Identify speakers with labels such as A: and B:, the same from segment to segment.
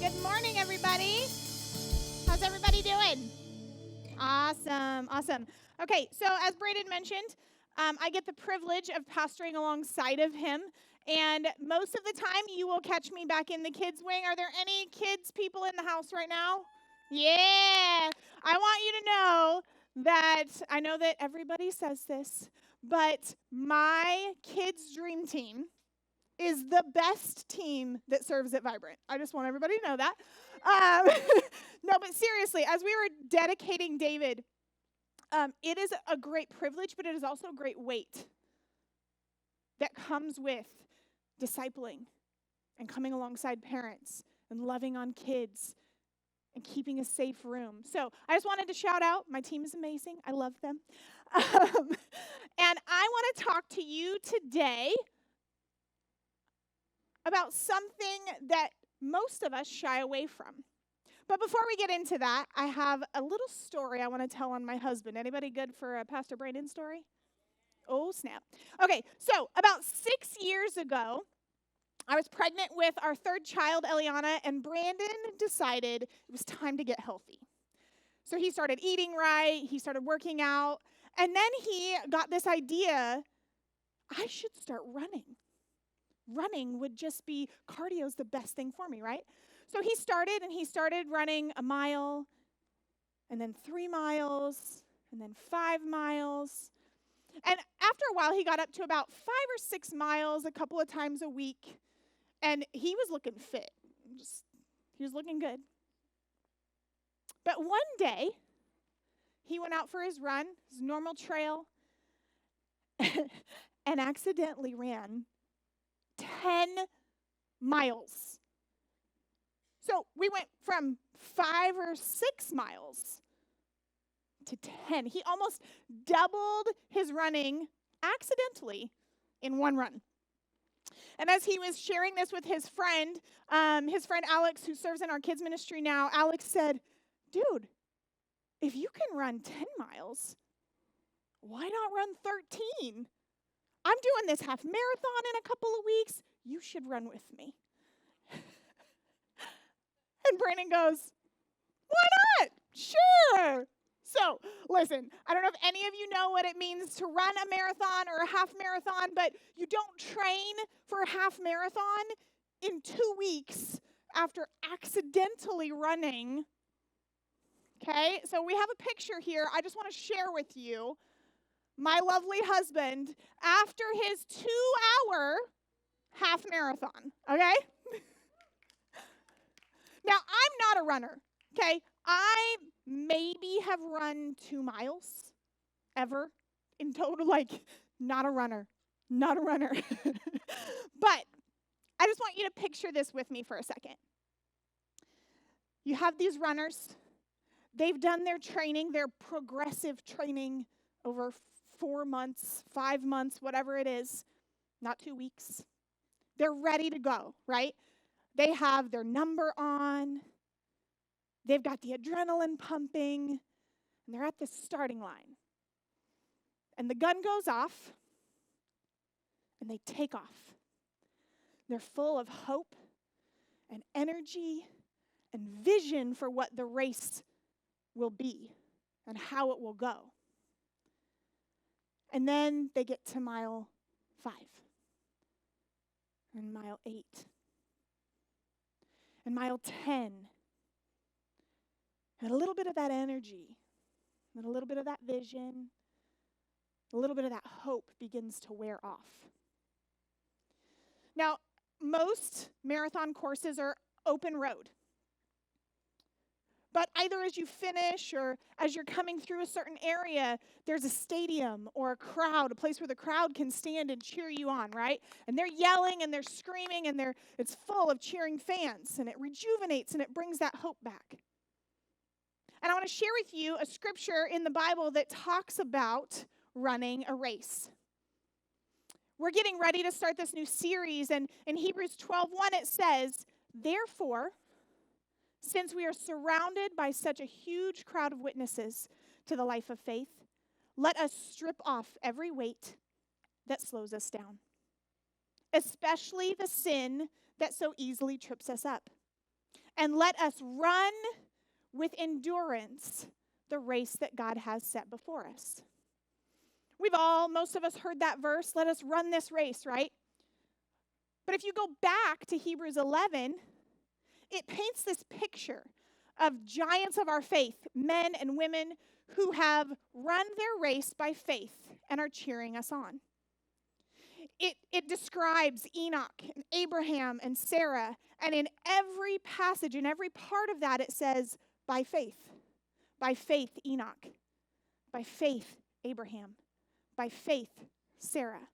A: Good morning, everybody. How's everybody doing? Awesome. Okay, so as Braden mentioned, I get the privilege of pastoring alongside of him, and most of the time you will catch me back in the kids' wing. Are there any kids people in the house right now? Yeah. I want you to know that I know that everybody says this, but my kids' dream team is the best team that serves at Vibrant. I just want everybody to know that. No, but seriously, as we were dedicating David, it is a great privilege, but it is also a great weight that comes with discipling and coming alongside parents and loving on kids and keeping a safe room. So I just wanted to shout out, my team is amazing. I love them. And I want to talk to you today about something that most of us shy away from. But before we get into that, I have a little story I want to tell on my husband. Anybody good for a Pastor Brandon story? Oh, snap. Okay, so about 6 years ago, I was pregnant with our third child, Eliana, and Brandon decided it was time to get healthy. So he started eating right, he started working out, and then he got this idea, I should start running. Running would just be, cardio's the best thing for me, right? So he started running a mile, and then 3 miles, and then 5 miles. And after a while, he got up to about 5 or 6 miles a couple of times a week, and he was looking fit. He was looking good. But one day, he went out for his run, his normal trail, and accidentally ran 10 miles. So we went from 5 or 6 miles to 10. He almost doubled his running accidentally in one run. And as he was sharing this with his friend Alex, who serves in our kids ministry now, Alex said, dude, if you can run 10 miles, why not run 13? I'm doing this half marathon in a couple of weeks. You should run with me. And Brandon goes, why not? Sure. So, listen, I don't know if any of you know what it means to run a marathon or a half marathon, but you don't train for a half marathon in 2 weeks after accidentally running. Okay, so we have a picture here. I just want to share with you my lovely husband after his 2-hour half marathon, okay? Now, I'm not a runner, okay? I maybe have run 2 miles ever in total, like, not a runner. But I just want you to picture this with me for a second. You have these runners. They've done their training, their progressive training over 4 months, 5 months, whatever it is, not 2 weeks. They're ready to go, right? They have their number on. They've got the adrenaline pumping, and they're at the starting line. And the gun goes off, and they take off. They're full of hope and energy and vision for what the race will be and how it will go. And then they get to mile 5 and mile 8 and mile 10. And a little bit of that energy and a little bit of that vision, a little bit of that hope begins to wear off. Now, most marathon courses are open road. But either as you finish or as you're coming through a certain area, there's a stadium or a crowd, a place where the crowd can stand and cheer you on, right? And they're yelling and they're screaming and it's full of cheering fans, and it rejuvenates and it brings that hope back. And I want to share with you a scripture in the Bible that talks about running a race. We're getting ready to start this new series, and in Hebrews 12:1 it says, therefore, since we are surrounded by such a huge crowd of witnesses to the life of faith, let us strip off every weight that slows us down, especially the sin that so easily trips us up. and let us run with endurance the race that God has set before us. Most of us heard that verse, let us run this race, right? But if you go back to Hebrews 11, it paints this picture of giants of our faith, men and women who have run their race by faith and are cheering us on. It describes Enoch and Abraham and Sarah, and in every passage, in every part of that, it says, by faith. By faith, Enoch. By faith, Abraham. By faith, Sarah.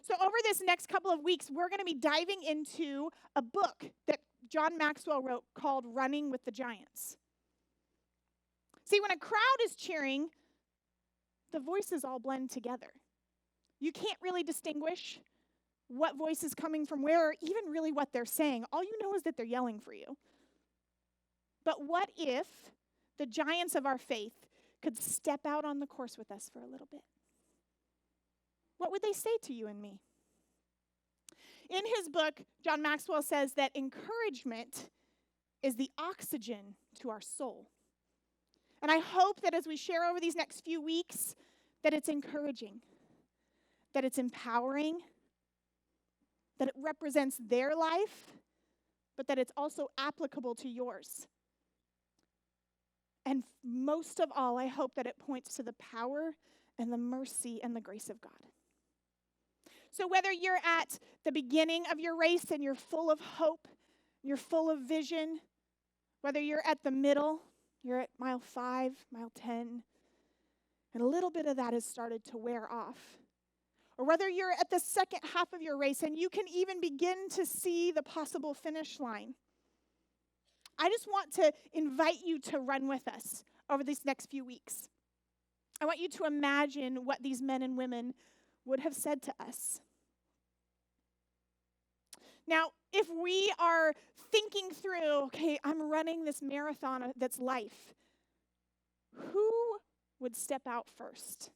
A: So over this next couple of weeks, we're going to be diving into a book that John Maxwell wrote called Running with the Giants. See, when a crowd is cheering, the voices all blend together. You can't really distinguish what voice is coming from where, or even really what they're saying. All you know is that they're yelling for you. But what if the giants of our faith could step out on the course with us for a little bit? What would they say to you and me? In his book, John Maxwell says that encouragement is the oxygen to our soul. And I hope that as we share over these next few weeks, that it's encouraging, that it's empowering, that it represents their life, but that it's also applicable to yours. And most of all, I hope that it points to the power and the mercy and the grace of God. So whether you're at the beginning of your race and you're full of hope, you're full of vision, whether you're at the middle, you're at mile 5, mile 10, and a little bit of that has started to wear off, or whether you're at the second half of your race and you can even begin to see the possible finish line, I just want to invite you to run with us over these next few weeks. I want you to imagine what these men and women would have said to us. Now, if we are thinking through, okay, I'm running this marathon that's life, who would step out first?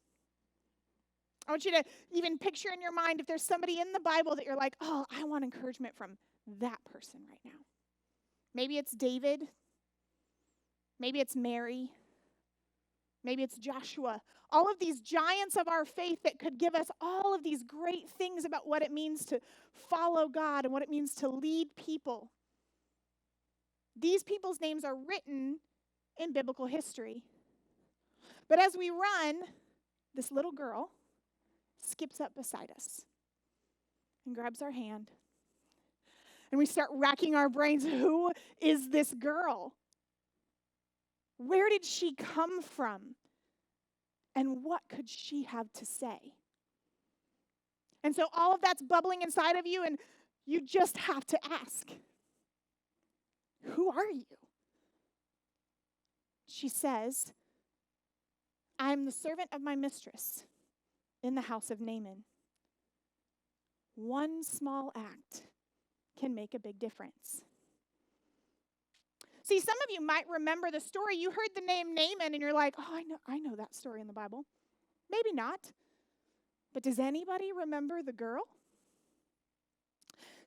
A: I want you to even picture in your mind if there's somebody in the Bible that you're like, oh, I want encouragement from that person right now. Maybe it's David. Maybe it's Mary. Maybe it's Joshua. All of these giants of our faith that could give us all of these great things about what it means to follow God and what it means to lead people. These people's names are written in biblical history. But as we run, this little girl skips up beside us and grabs our hand. And we start racking our brains. Who is this girl? Where did she come from? And what could she have to say? And so all of that's bubbling inside of you, and you just have to ask, who are you? She says, I'm the servant of my mistress in the house of Naaman. One small act can make a big difference. See, some of you might remember the story. You heard the name Naaman and you're like, oh, I know that story in the Bible. Maybe not. But does anybody remember the girl?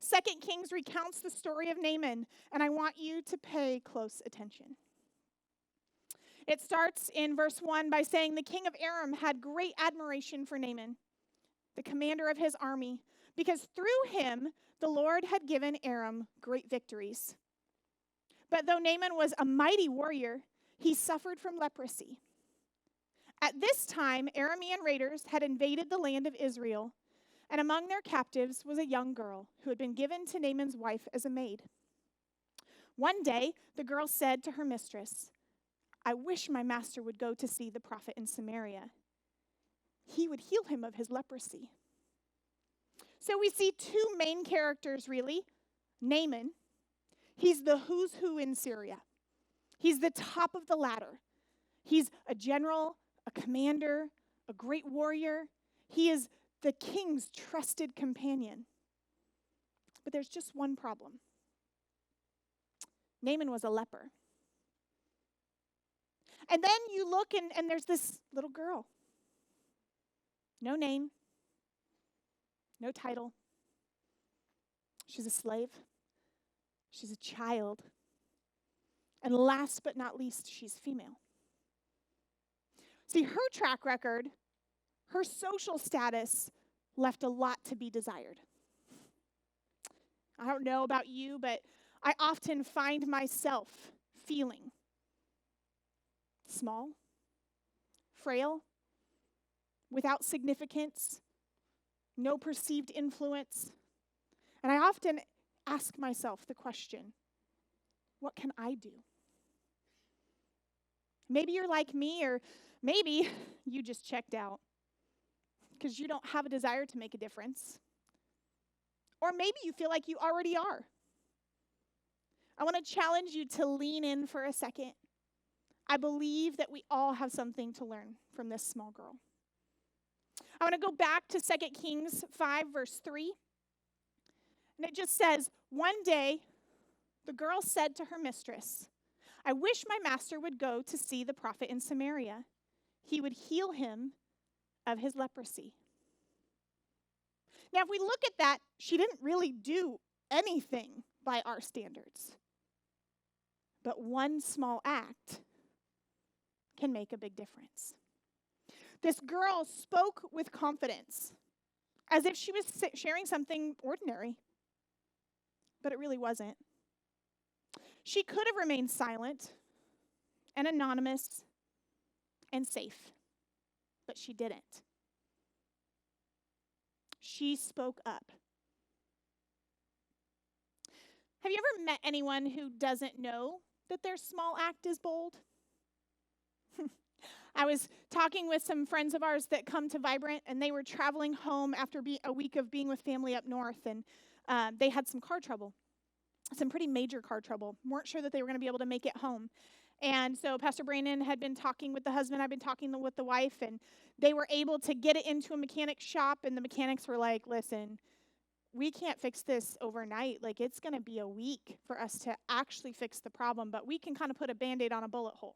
A: 2 Kings recounts the story of Naaman, and I want you to pay close attention. It starts in verse 1 by saying, the king of Aram had great admiration for Naaman, the commander of his army, because through him the Lord had given Aram great victories. But though Naaman was a mighty warrior, he suffered from leprosy. At this time, Aramean raiders had invaded the land of Israel, and among their captives was a young girl who had been given to Naaman's wife as a maid. One day, the girl said to her mistress, I wish my master would go to see the prophet in Samaria. He would heal him of his leprosy. So we see two main characters, really. Naaman. He's the who's who in Syria. He's the top of the ladder. He's a general, a commander, a great warrior. He is the king's trusted companion. But there's just one problem. Naaman was a leper. And then you look and there's this little girl. No name. No title. She's a slave. She's a child. And last but not least, she's female. See, her track record, her social status left a lot to be desired. I don't know about you, but I often find myself feeling small, frail, without significance, no perceived influence. And I often ask myself the question, what can I do? Maybe you're like me, or maybe you just checked out because you don't have a desire to make a difference. Or maybe you feel like you already are. I want to challenge you to lean in for a second. I believe that we all have something to learn from this small girl. I want to go back to 2 Kings 5, verse 3. And it just says, one day, the girl said to her mistress, I wish my master would go to see the prophet in Samaria. He would heal him of his leprosy. Now, if we look at that, she didn't really do anything by our standards. But one small act can make a big difference. This girl spoke with confidence, as if she was sharing something ordinary. But it really wasn't. She could have remained silent and anonymous and safe, but she didn't. She spoke up. Have you ever met anyone who doesn't know that their small act is bold? I was talking with some friends of ours that come to Vibrant, and they were traveling home after a week of being with family up north, and they had some car trouble, some pretty major car trouble. Weren't sure that they were going to be able to make it home. And so Pastor Brandon had been talking with the husband, I've been talking with the wife, and they were able to get it into a mechanic shop, and the mechanics were like, listen, we can't fix this overnight. Like, it's going to be a week for us to actually fix the problem, but we can kind of put a Band-Aid on a bullet hole.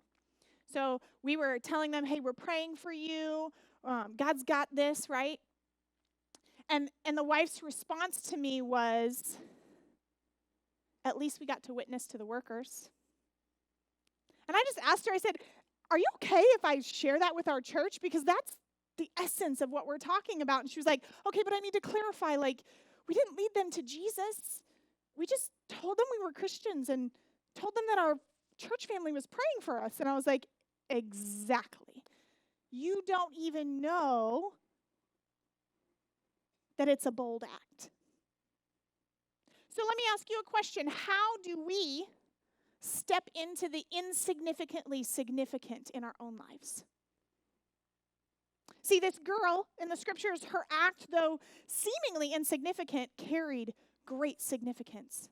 A: So we were telling them, hey, we're praying for you. God's got this, right? And the wife's response to me was, at least we got to witness to the workers. And I just asked her, I said, are you okay if I share that with our church? Because that's the essence of what we're talking about. And she was like, okay, but I need to clarify, like, we didn't lead them to Jesus. We just told them we were Christians and told them that our church family was praying for us. And I was like, exactly. You don't even know that it's a bold act. So let me ask you a question. How do we step into the insignificantly significant in our own lives? See, this girl in the scriptures, her act, though seemingly insignificant, carried great significance.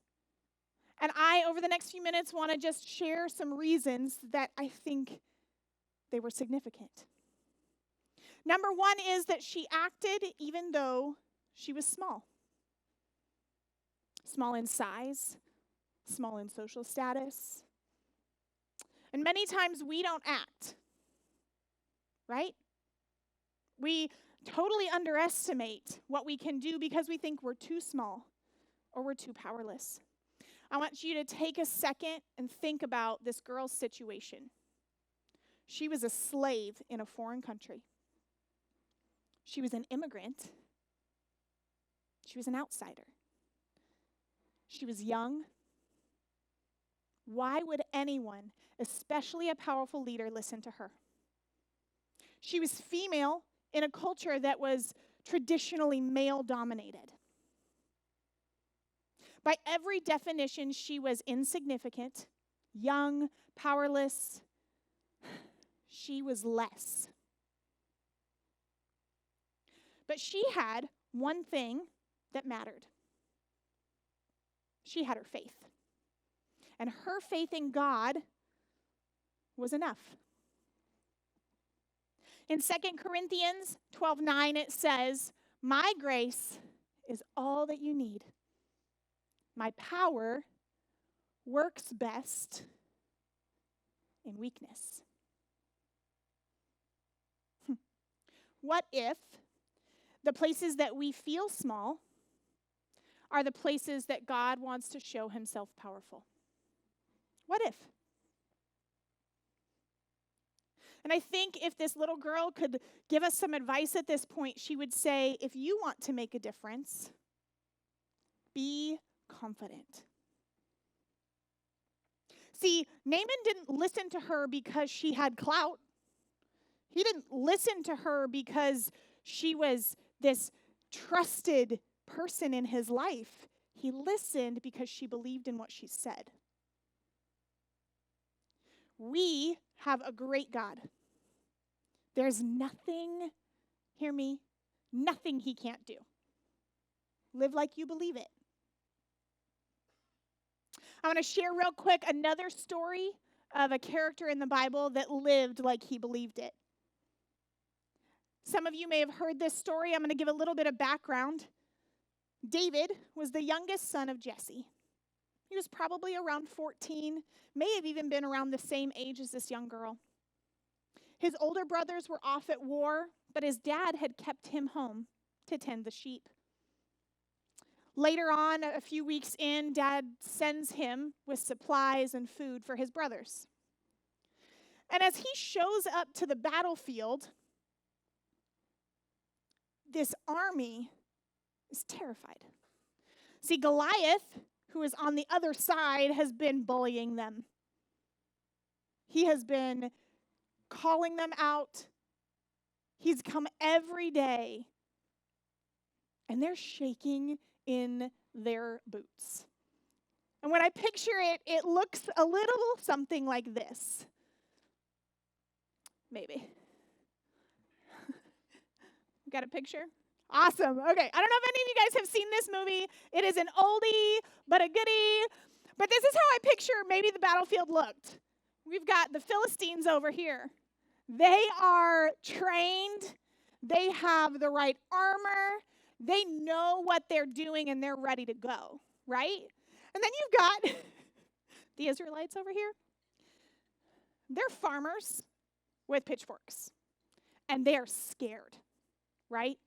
A: And I, over the next few minutes, want to just share some reasons that I think they were significant. Number one is that she acted even though she was small. Small in size, small in social status. And many times we don't act, right? We totally underestimate what we can do because we think we're too small or we're too powerless. I want you to take a second and think about this girl's situation. She was a slave in a foreign country. She was an immigrant. She was an outsider. She was young. Why would anyone, especially a powerful leader, listen to her? She was female in a culture that was traditionally male-dominated. By every definition, she was insignificant, young, powerless. She was less. But she had one thing that mattered. She had her faith. And her faith in God was enough. In 2 Corinthians 12:9, it says, my grace is all that you need. My power works best in weakness. What if the places that we feel small are the places that God wants to show himself powerful? What if? And I think if this little girl could give us some advice at this point, she would say, if you want to make a difference, be confident. See, Naaman didn't listen to her because she had clout. He didn't listen to her because she was this trusted person in his life. He listened because she believed in what she said. We have a great God. There's nothing, hear me, nothing he can't do. Live like you believe it. I want to share real quick another story of a character in the Bible that lived like he believed it. Some of you may have heard this story. I'm going to give a little bit of background. David was the youngest son of Jesse. He was probably around 14, may have even been around the same age as this young girl. His older brothers were off at war, but his dad had kept him home to tend the sheep. Later on, a few weeks in, Dad sends him with supplies and food for his brothers. And as he shows up to the battlefield, this army is terrified. See, Goliath, who is on the other side, has been bullying them. He has been calling them out. He's come every day, and they're shaking in their boots. And when I picture it, it looks a little something like this. Maybe. Got a picture? Awesome. Okay. I don't know if any of you guys have seen this movie. It is an oldie, but a goodie. But this is how I picture maybe the battlefield looked. We've got the Philistines over here. They are trained. They have the right armor. They know what they're doing, and they're ready to go, right? And then you've got the Israelites over here. They're farmers with pitchforks, and they're scared, right?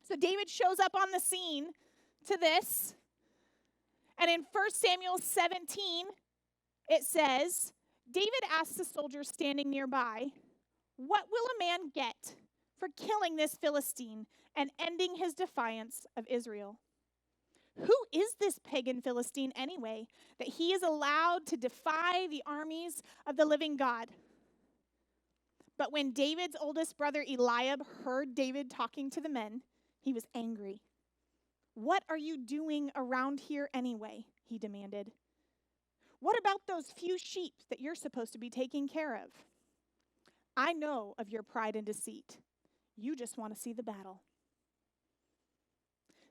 A: So David shows up on the scene to this, and in 1 Samuel 17, it says, David asks the soldiers standing nearby, "What will a man get for killing this Philistine and ending his defiance of Israel? Who is this pagan Philistine anyway, that he is allowed to defy the armies of the living God?" But when David's oldest brother Eliab heard David talking to the men, he was angry. "What are you doing around here anyway?" he demanded. "What about those few sheep that you're supposed to be taking care of? I know of your pride and deceit. You just want to see the battle."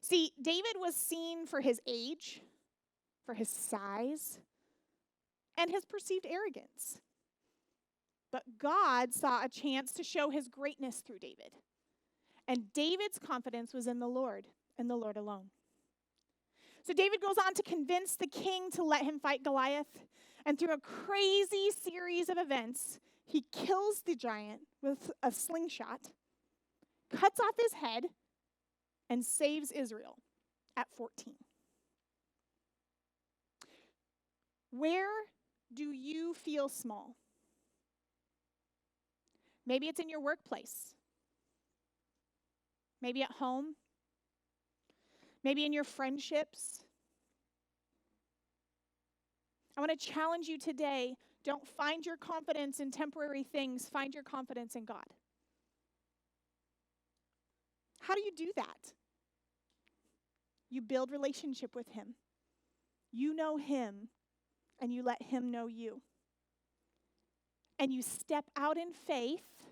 A: See, David was seen for his age, for his size, and his perceived arrogance. But God saw a chance to show his greatness through David. And David's confidence was in the Lord and the Lord alone. So David goes on to convince the king to let him fight Goliath. And through a crazy series of events, he kills the giant with a slingshot, cuts off his head, and saves Israel at 14. Where do you feel small? Maybe it's in your workplace. Maybe at home. Maybe in your friendships. I want to challenge you today. Don't find your confidence in temporary things. Find your confidence in God. How do you do that? You build relationship with him. You know him, and you let him know you. And you step out in faith,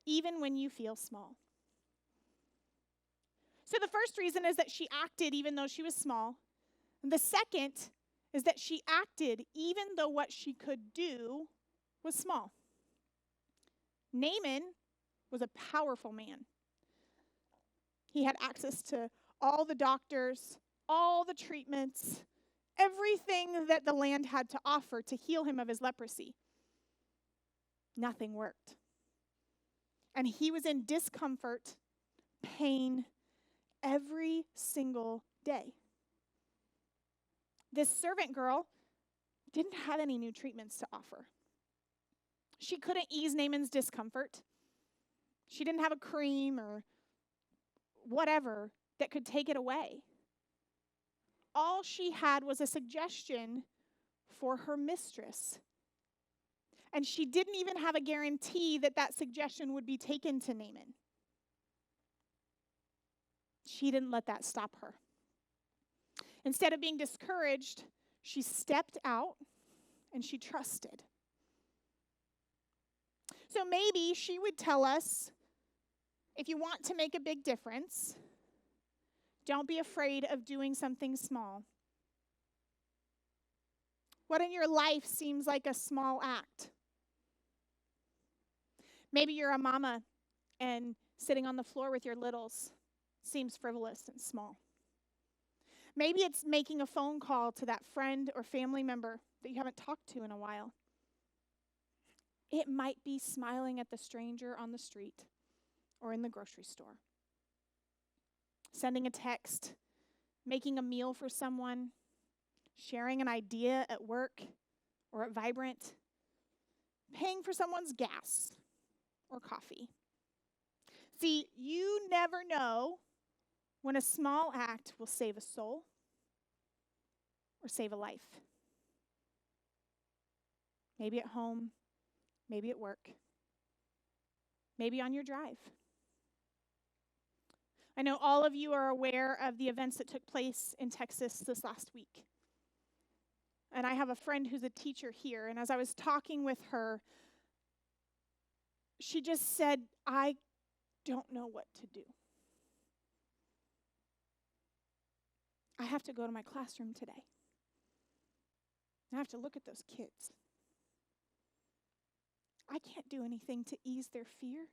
A: even when you feel small. So the first reason is that she acted even though she was small. And the second is that she acted even though what she could do was small. Naaman was a powerful man. He had access to all the doctors, all the treatments, everything that the land had to offer to heal him of his leprosy. Nothing worked. And he was in discomfort, pain, every single day. This servant girl didn't have any new treatments to offer. She couldn't ease Naaman's discomfort. She didn't have a cream or whatever that could take it away. All she had was a suggestion for her mistress. And she didn't even have a guarantee that that suggestion would be taken to Naaman. She didn't let that stop her. Instead of being discouraged, she stepped out and she trusted. So maybe she would tell us, if you want to make a big difference, don't be afraid of doing something small. What in your life seems like a small act? Maybe you're a mama and sitting on the floor with your littles seems frivolous and small. Maybe it's making a phone call to that friend or family member that you haven't talked to in a while. It might be smiling at the stranger on the street or in the grocery store. Sending a text, making a meal for someone, sharing an idea at work or at Vibrant, paying for someone's gas or coffee. See, you never know when a small act will save a soul or save a life. Maybe at home, maybe at work, maybe on your drive. I know all of you are aware of the events that took place in Texas this last week. And I have a friend who's a teacher here, and as I was talking with her, she just said, I don't know what to do. I have to go to my classroom today. I have to look at those kids. I can't do anything to ease their fear.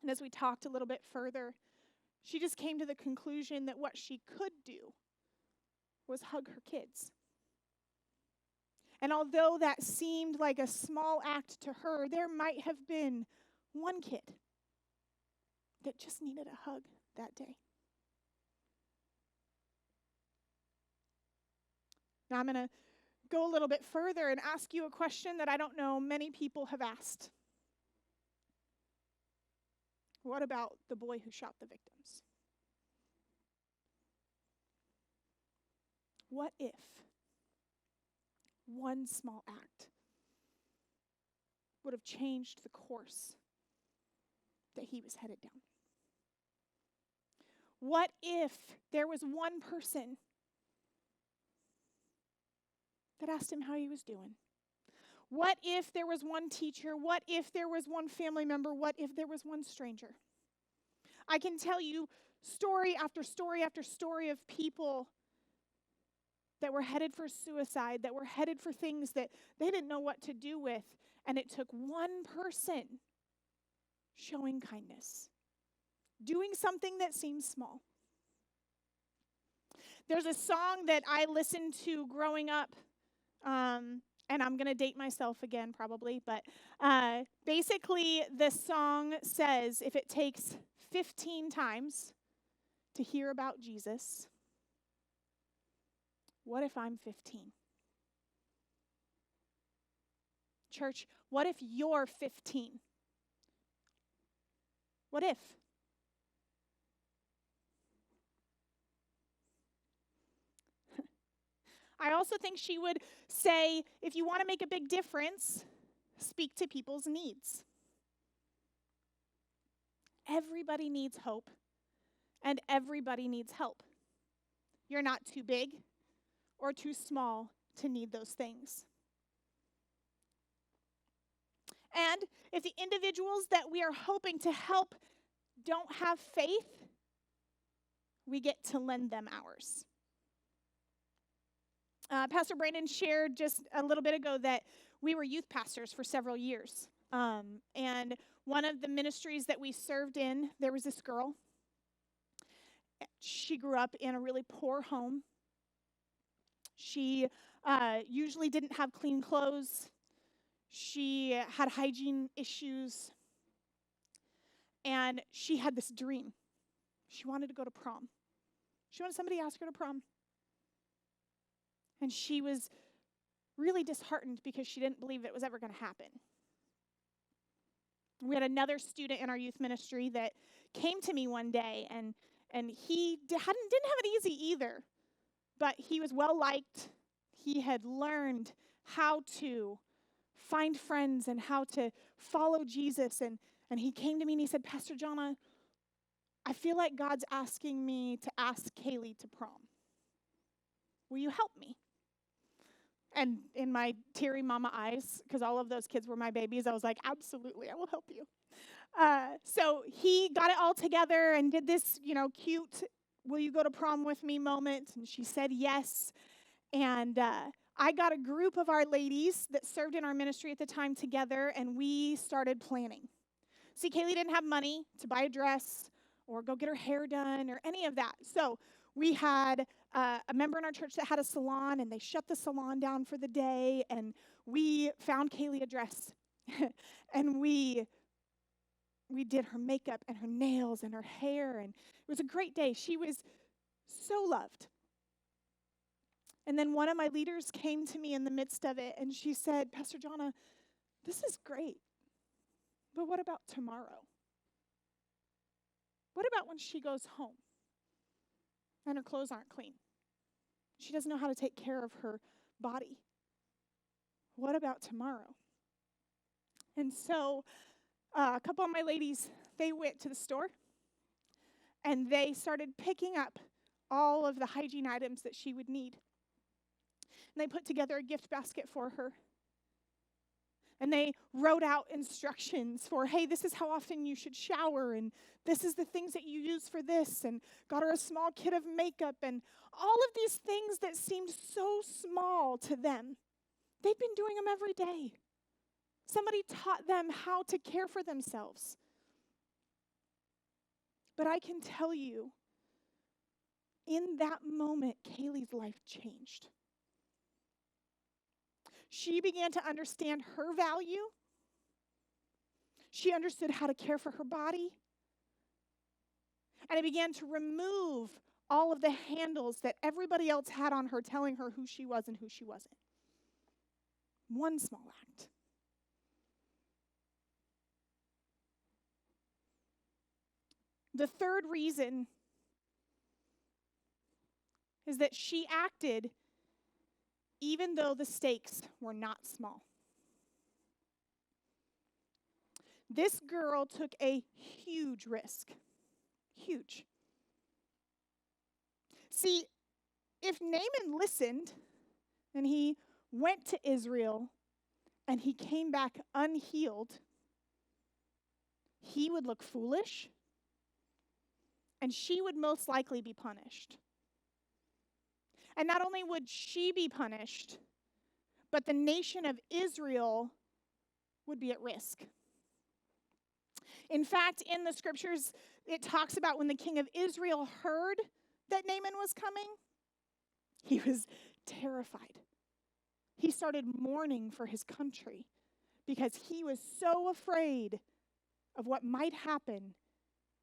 A: And as we talked a little bit further, she just came to the conclusion that what she could do was hug her kids. And although that seemed like a small act to her, there might have been one kid that just needed a hug that day. Now I'm going to go a little bit further and ask you a question that I don't know many people have asked. What about the boy who shot the victims? What if one small act would have changed the course that he was headed down? What if there was one person that asked him how he was doing? What if there was one teacher? What if there was one family member? What if there was one stranger? I can tell you story after story after story of people that were headed for suicide, that were headed for things that they didn't know what to do with, and it took one person showing kindness, doing something that seems small. There's a song that I listened to growing up, and I'm going to date myself again probably, but basically the song says, if it takes 15 times to hear about Jesus, what if I'm 15? Church, what if you're 15? What if? I also think she would say, if you want to make a big difference, speak to people's needs. Everybody needs hope, and everybody needs help. You're not too big or too small to need those things. And if the individuals that we are hoping to help don't have faith, we get to lend them ours. Pastor Brandon shared just a little bit ago that we were youth pastors for several years. And one of the ministries that we served in, there was this girl. She grew up in a really poor home. She usually didn't have clean clothes. She had hygiene issues. And she had this dream. She wanted to go to prom. She wanted somebody to ask her to prom. And she was really disheartened because she didn't believe it was ever going to happen. We had another student in our youth ministry that came to me one day, and he didn't have it easy either, but he was well liked. He had learned how to find friends and how to follow Jesus, and he came to me and he said, Pastor Jonna, I feel like God's asking me to ask Kaylee to prom. Will you help me? And in my teary mama eyes, because all of those kids were my babies, I was like, absolutely, I will help you. So he got it all together and did this, cute, will you go to prom with me moment? And she said yes. And I got a group of our ladies that served in our ministry at the time together, and we started planning. See, Kaylee didn't have money to buy a dress or go get her hair done or any of that. So we had a member in our church that had a salon, and they shut the salon down for the day, and we found Kaylee a dress. And we did her makeup and her nails and her hair, and it was a great day. She was so loved. And then one of my leaders came to me in the midst of it, and she said, Pastor Jonna, this is great, but what about tomorrow? What about when she goes home and her clothes aren't clean? She doesn't know how to take care of her body. What about tomorrow? And so a couple of my ladies, they went to the store, and they started picking up all of the hygiene items that she would need. And they put together a gift basket for her. And they wrote out instructions for, hey, this is how often you should shower, and this is the things that you use for this, and got her a small kit of makeup, and all of these things that seemed so small to them. They'd been doing them every day. Somebody taught them how to care for themselves. But I can tell you, in that moment, Kaylee's life changed. She began to understand her value. She understood how to care for her body. And it began to remove all of the handles that everybody else had on her, telling her who she was and who she wasn't. One small act. The third reason is that she acted even though the stakes were not small. This girl took a huge risk. Huge. See, if Naaman listened and he went to Israel and he came back unhealed, he would look foolish, and she would most likely be punished. And not only would she be punished, but the nation of Israel would be at risk. In fact, in the scriptures, it talks about when the king of Israel heard that Naaman was coming, he was terrified. He started mourning for his country because he was so afraid of what might happen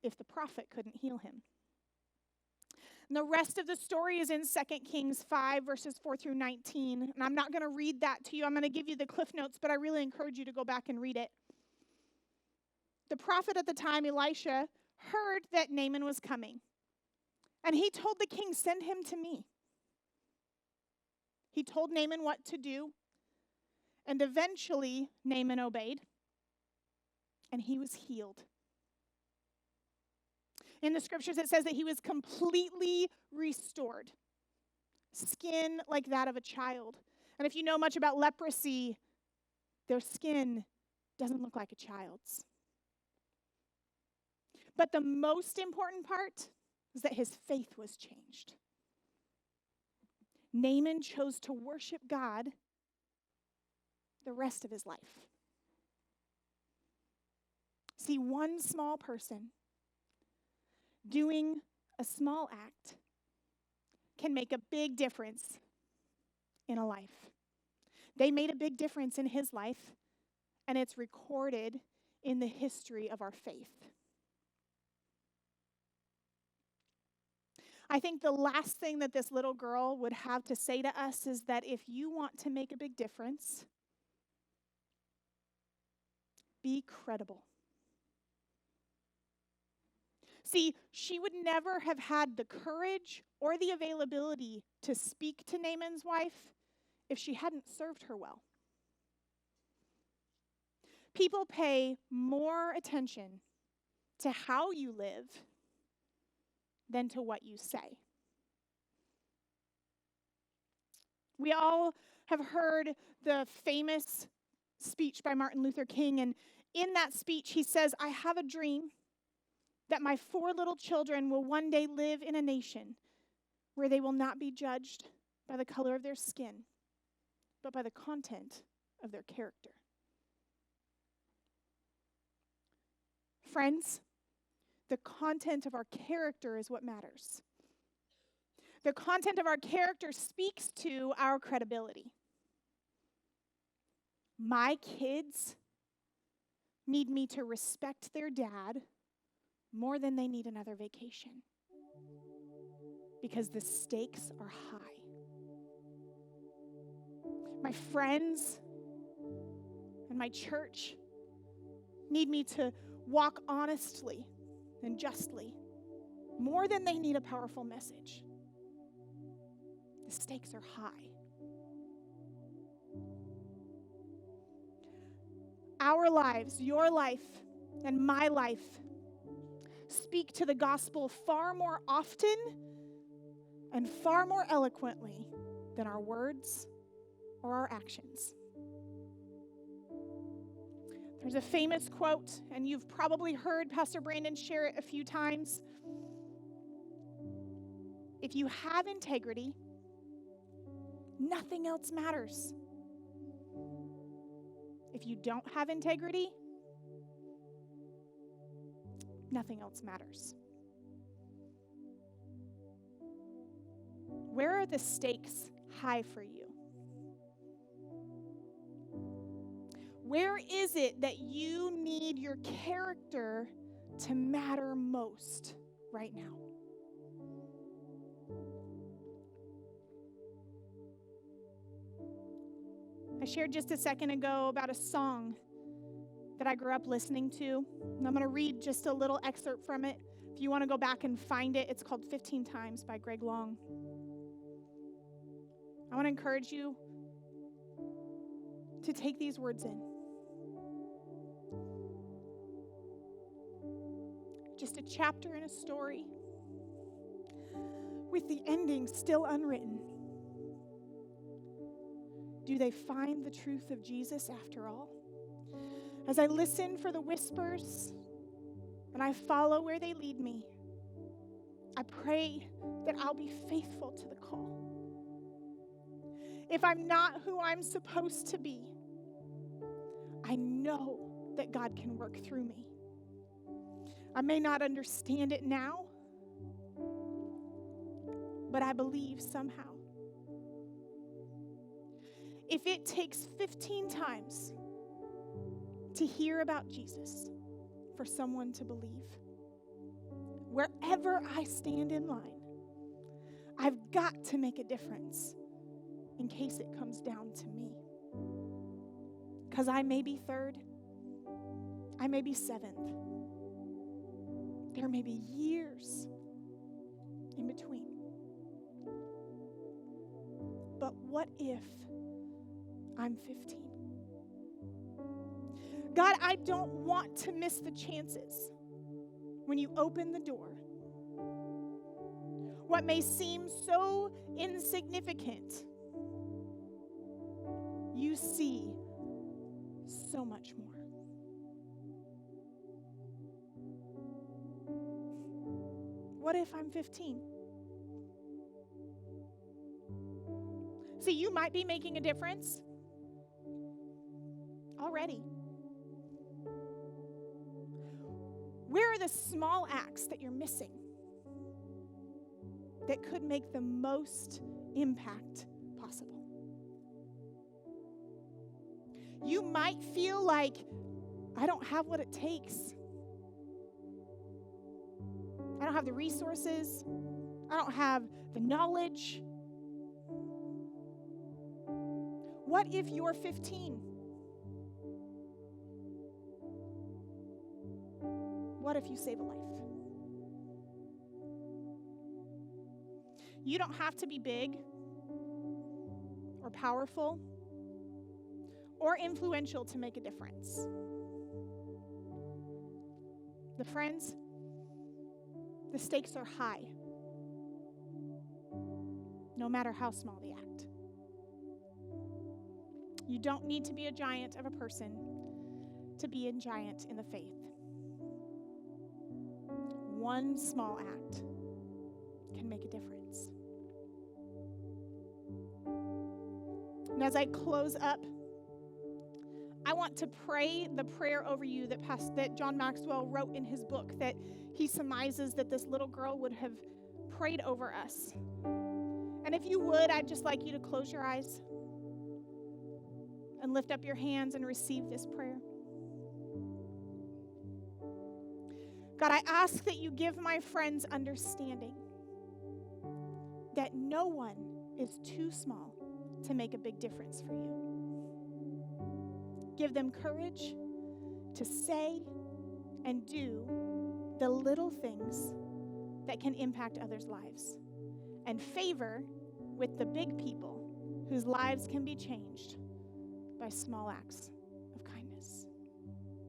A: if the prophet couldn't heal him. And the rest of the story is in 2 Kings 5, verses 4 through 19. And I'm not going to read that to you. I'm going to give you the Cliff Notes, but I really encourage you to go back and read it. The prophet at the time, Elisha, heard that Naaman was coming. And he told the king, send him to me. He told Naaman what to do. And eventually, Naaman obeyed. And he was healed. In the scriptures, it says that he was completely restored. Skin like that of a child. And if you know much about leprosy, their skin doesn't look like a child's. But the most important part is that his faith was changed. Naaman chose to worship God the rest of his life. See, one small person doing a small act can make a big difference in a life. They made a big difference in his life, and it's recorded in the history of our faith. I think the last thing that this little girl would have to say to us is that if you want to make a big difference, be credible. See, she would never have had the courage or the availability to speak to Naaman's wife if she hadn't served her well. People pay more attention to how you live than to what you say. We all have heard the famous speech by Martin Luther King, and in that speech he says, "I have a dream that my 4 little children will one day live in a nation where they will not be judged by the color of their skin, but by the content of their character." Friends, the content of our character is what matters. The content of our character speaks to our credibility. My kids need me to respect their dad more than they need another vacation, because the stakes are high. My friends and my church need me to walk honestly and justly more than they need a powerful message. The stakes are high. Our lives, your life, and my life speak to the gospel far more often and far more eloquently than our words or our actions. There's a famous quote, and you've probably heard Pastor Brandon share it a few times. If you have integrity, nothing else matters. If you don't have integrity, nothing else matters. Where are the stakes high for you? Where is it that you need your character to matter most right now? I shared just a second ago about a song that I grew up listening to, and I'm going to read just a little excerpt from it. If you want to go back and find it, it's called 15 Times by Greg Long. I want to encourage you to take these words in. Just a chapter in a story with the ending still unwritten. Do they find the truth of Jesus after all? As I listen for the whispers and I follow where they lead me, I pray that I'll be faithful to the call. If I'm not who I'm supposed to be, I know that God can work through me. I may not understand it now, but I believe somehow. If it takes 15 times to hear about Jesus for someone to believe, wherever I stand in line, I've got to make a difference in case it comes down to me. Because I may be third, I may be seventh. There may be years in between. But what if I'm 15? God, I don't want to miss the chances when you open the door. What may seem so insignificant, you see so much more. What if I'm 15? See, you might be making a difference already. Where are the small acts that you're missing that could make the most impact possible? You might feel like, I don't have what it takes. I don't have the resources. I don't have the knowledge. What if you're 15? What if you save a life? You don't have to be big or powerful or influential to make a difference. The stakes are high, no matter how small the act. You don't need to be a giant of a person to be a giant in the faith. One small act can make a difference. And as I close up, I want to pray the prayer over you that John Maxwell wrote in his book, that he surmises that this little girl would have prayed over us. And if you would, I'd just like you to close your eyes and lift up your hands and receive this prayer. God, I ask that you give my friends understanding that no one is too small to make a big difference for you. Give them courage to say and do the little things that can impact others' lives, and favor with the big people whose lives can be changed by small acts.